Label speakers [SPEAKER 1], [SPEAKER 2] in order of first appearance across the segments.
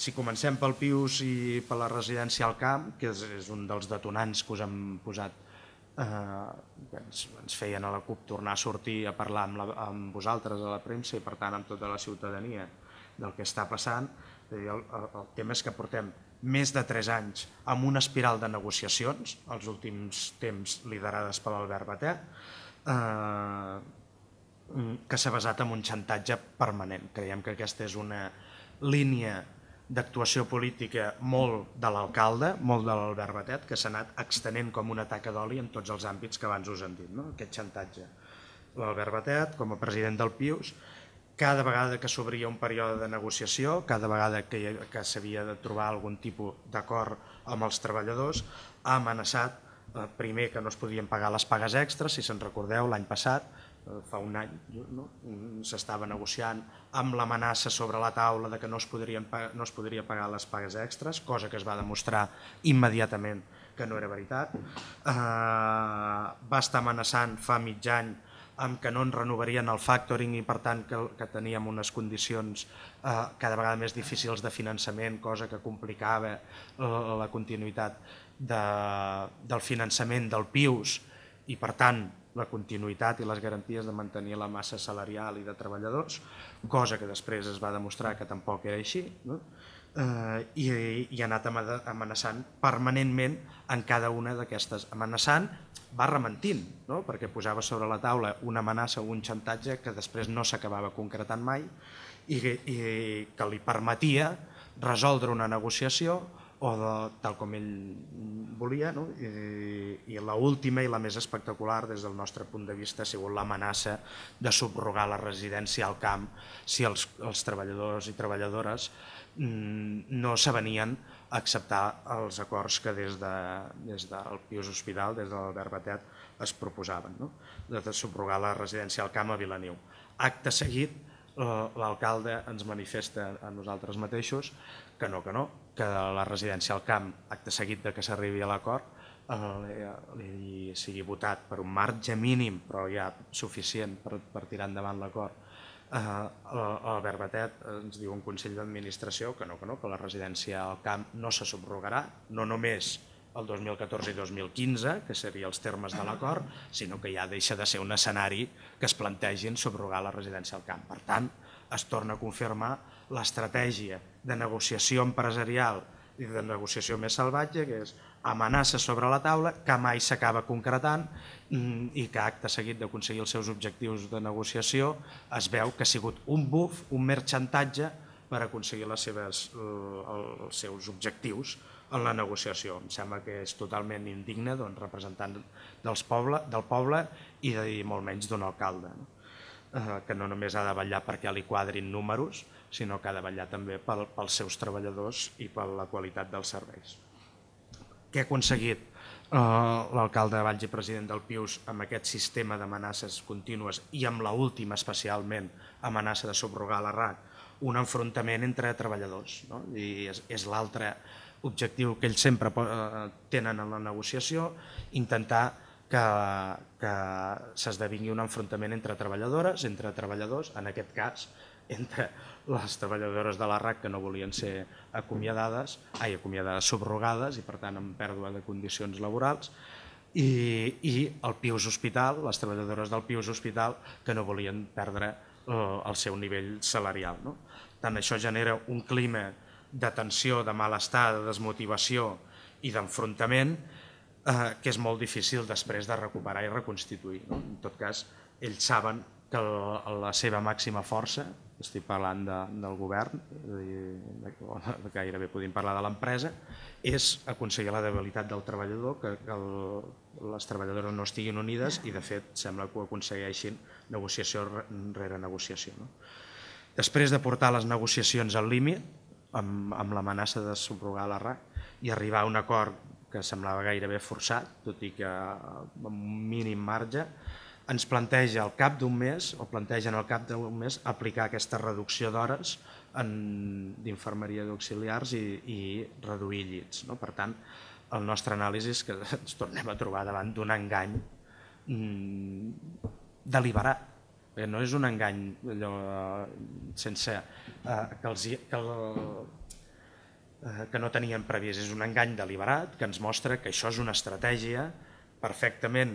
[SPEAKER 1] Si comencem pel Pius i per la residència al camp, que és un dels detonants que us hem posat, que ens feien a la CUP tornar a sortir a parlar amb vosaltres a la premsa i per tant amb tota la ciutadania del que està passant. El tema és que portem més de 3 anys amb una espiral de negociacions, els últims temps liderades per l'Albert Batet, que s'ha basat en un xantatge permanent. Creiem que aquesta és una línia d'actuació política molt de l'alcalde, molt de l'Albert Batet, que s'ha anat extenent com una taca d'oli en tots els àmbits que abans us hem dit, no? Aquest xantatge. L'Albert Batet, com a president del Pius, cada vegada que s'obria un període de negociació, cada vegada que s'havia de trobar algun tipus d'acord amb els treballadors, ha amenaçat, primer, que no es podien pagar les pagues extres, si se'n recordeu, l'any passat, fa un any, s'estava negociant amb l'amenaça sobre la taula de que no es podria pagar les pagues extres, cosa que es va demostrar immediatament que no era veritat. Va estar amenaçant fa mig any amb que no ens renovarien el factoring i per tant que teníem unes condicions cada vegada més difícils de finançament, cosa que complicava la continuïtat del finançament del Pius i per tant la continuïtat i les garanties de mantenir la massa salarial i de treballadors, cosa que després es va demostrar que tampoc era així, no? I ha anat amenaçant permanentment en cada una d'aquestes. Amenaçant, va rementint, no? Perquè posava sobre la taula una amenaça o un xantatge que després no s'acabava concretant mai i que li permetia resoldre una negociació o tal com ell volia, no? I l'última i la més espectacular des del nostre punt de vista ha sigut l'amenaça de subrogar la residència al camp si els treballadors i treballadores no s'avenien a acceptar els acords que des del Pius Hospital, des de l'Albert Batet, es proposaven, no? De subrogar la residència al camp a Vilaniu. Acte seguit, l'alcalde ens manifesta a nosaltres mateixos que que la residència al camp, acte seguit de que s'arribi a l'acord, sigui votat per un marge mínim, però ja suficient per tirar endavant l'acord. L'Albert Batet ens diu un Consell d'Administració que que la residència al camp no se subrogarà, no només el 2014 i 2015, que serien els termes de l'acord, sinó que ja deixa de ser un escenari que es plantegin subrogar la residència al camp. Per tant, es torna a confirmar l'estratègia de negociació empresarial i de negociació més salvatge, que és amenaça sobre la taula, que mai s'acaba concretant i que acte seguit d'aconseguir els seus objectius de negociació es veu que ha sigut un buf, un mer xantatge per aconseguir els seus objectius en la negociació. Em sembla que és totalment indigne d'un representant del poble i molt menys d'un alcalde, que no només ha de vetllar perquè li quadrin números, sinó que ha de vetllar també pels seus treballadors i per la qualitat dels serveis. Què ha aconseguit l'alcalde de Valls i president del Pius amb aquest sistema d'amenaces contínues i amb l'última especialment amenaça de subrogar la RAC? Un enfrontament entre treballadors, i és l'altre objectiu que ells sempre tenen en la negociació, intentar que s'esdevingui un enfrontament entre treballadores, entre treballadors, en aquest cas entre les treballadores de la RAC que no volien ser acomiadades, subrogades i per tant amb pèrdua de condicions laborals, i el Pius Hospital, les treballadores del Pius Hospital que no volien perdre el seu nivell salarial. Tant això genera un clima de tensió, de malestar, de desmotivació i d'enfrontament que és molt difícil després de recuperar i reconstituir. En tot cas, ells saben que la seva màxima força, estic parlant del govern, gairebé podem parlar de l'empresa, és aconseguir la debilitat del treballador, que les treballadores no estiguin unides i de fet sembla que ho aconsegueixin negociació rere negociació. Després de portar les negociacions al límit, amb l'amenaça de subrogar la RAC i arribar a un acord que semblava gairebé forçat, tot i que amb un mínim marge, ens planteja al cap d'un mes, o plantegen al cap d'un mes, aplicar aquesta reducció d'hores d'infermeria d'auxiliars i reduir llits. Per tant, el nostre anàlisi és que ens tornem a trobar davant d'un engany deliberat. No és un engany sense que que no tenien previst. És un engany deliberat que ens mostra que això és una estratègia perfectament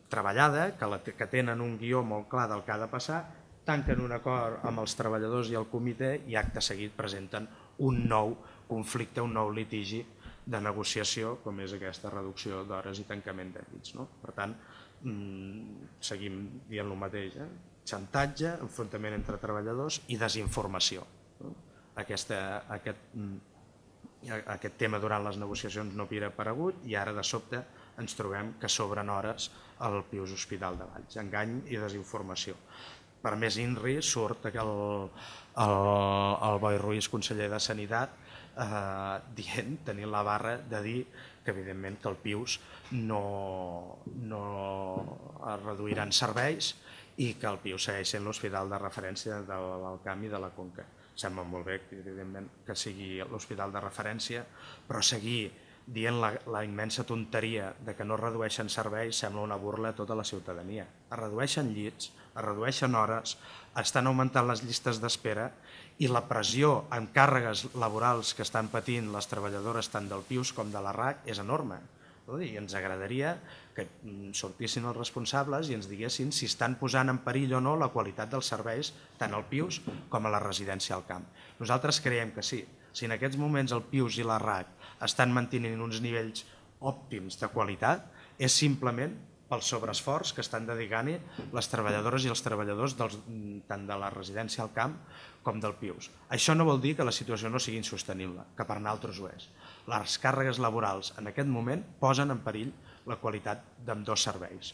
[SPEAKER 1] treballada, que tenen un guió molt clar del que ha de passar, tanquen un acord amb els treballadors i el comitè i acte seguit presenten un nou conflicte, un nou litigi de negociació, com és aquesta reducció d'hores i tancament d'èxits. Per tant, seguim dient el mateix, xantatge, enfrontament entre treballadors i desinformació. Aquest tema durant les negociacions no havia aparegut i ara de sobte ens trobem que sobren hores al Pius Hospital de Valls. Engany i desinformació. Per més INRI surt el Boi Ruiz, conseller de Sanitat, tenint la barra de dir que evidentment que el Pius no es reduiran serveis i que el Pius segueix sent l'hospital de referència de l'Alt Camp i de la Conca. Sembla molt bé, evidentment, que sigui l'hospital de referència, però seguir dient la immensa tonteria de que no redueixen serveis sembla una burla a tota la ciutadania. Es redueixen llits, es redueixen hores, estan augmentant les llistes d'espera i la pressió en càrregues laborals que estan patint les treballadores tant del Pius com de la RAC és enorme. I ens agradaria que sortissin els responsables i ens diguessin si estan posant en perill o no la qualitat dels serveis tant al Pius com a la residència al camp. Nosaltres creiem que sí. Si en aquests moments el Pius i la RAC estan mantenint uns nivells òptims de qualitat, és simplement pel sobreesforç que estan dedicant-hi les treballadores i els treballadors tant de la residència al camp com del Pius. Això no vol dir que la situació no sigui insostenible, que per nosaltres ho és. Les càrregues laborals en aquest moment posen en perill la qualitat d'ambdós serveis.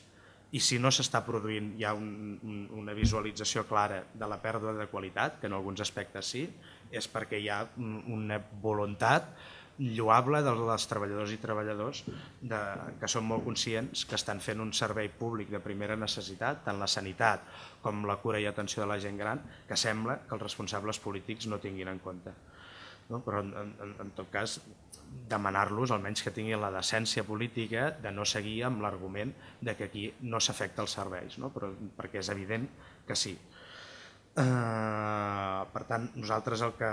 [SPEAKER 1] I si no s'està produint ja una visualització clara de la pèrdua de qualitat, que en alguns aspectes sí, és perquè hi ha una voluntat lloable dels treballadors i treballadors que són molt conscients que estan fent un servei públic de primera necessitat, tant la sanitat com la cura i atenció de la gent gran, que sembla que els responsables polítics no tinguin en compte. Però en tot cas demanar-los almenys que tinguin la decència política de no seguir amb l'argument que aquí no s'afecta els serveis, perquè és evident que sí. Per tant, nosaltres el que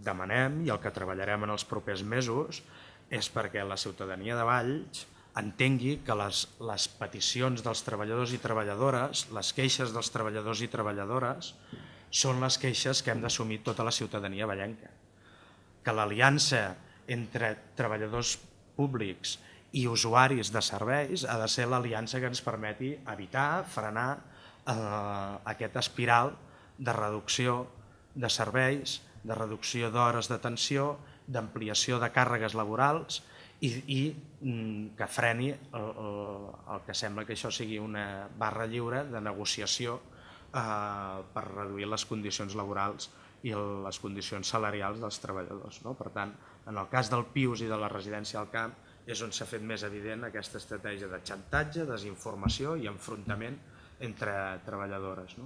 [SPEAKER 1] demanem i el que treballarem en els propers mesos és perquè la ciutadania de Valls entengui que les peticions dels treballadors i treballadores, les queixes dels treballadors i treballadores, són les queixes que hem d'assumir tota la ciutadania vallenca. Que l'aliança entre treballadors públics i usuaris de serveis ha de ser l'aliança que ens permeti evitar, frenar aquesta espiral de reducció de serveis, de reducció d'hores d'atenció, d'ampliació de càrregues laborals i que freni el que sembla que això sigui una barra lliure de negociació per reduir les condicions laborals i les condicions salarials dels treballadors. Per tant, en el cas del Pius i de la residència al camp és on s'ha fet més evident aquesta estratègia de xantatge, desinformació i enfrontament entre treballadores.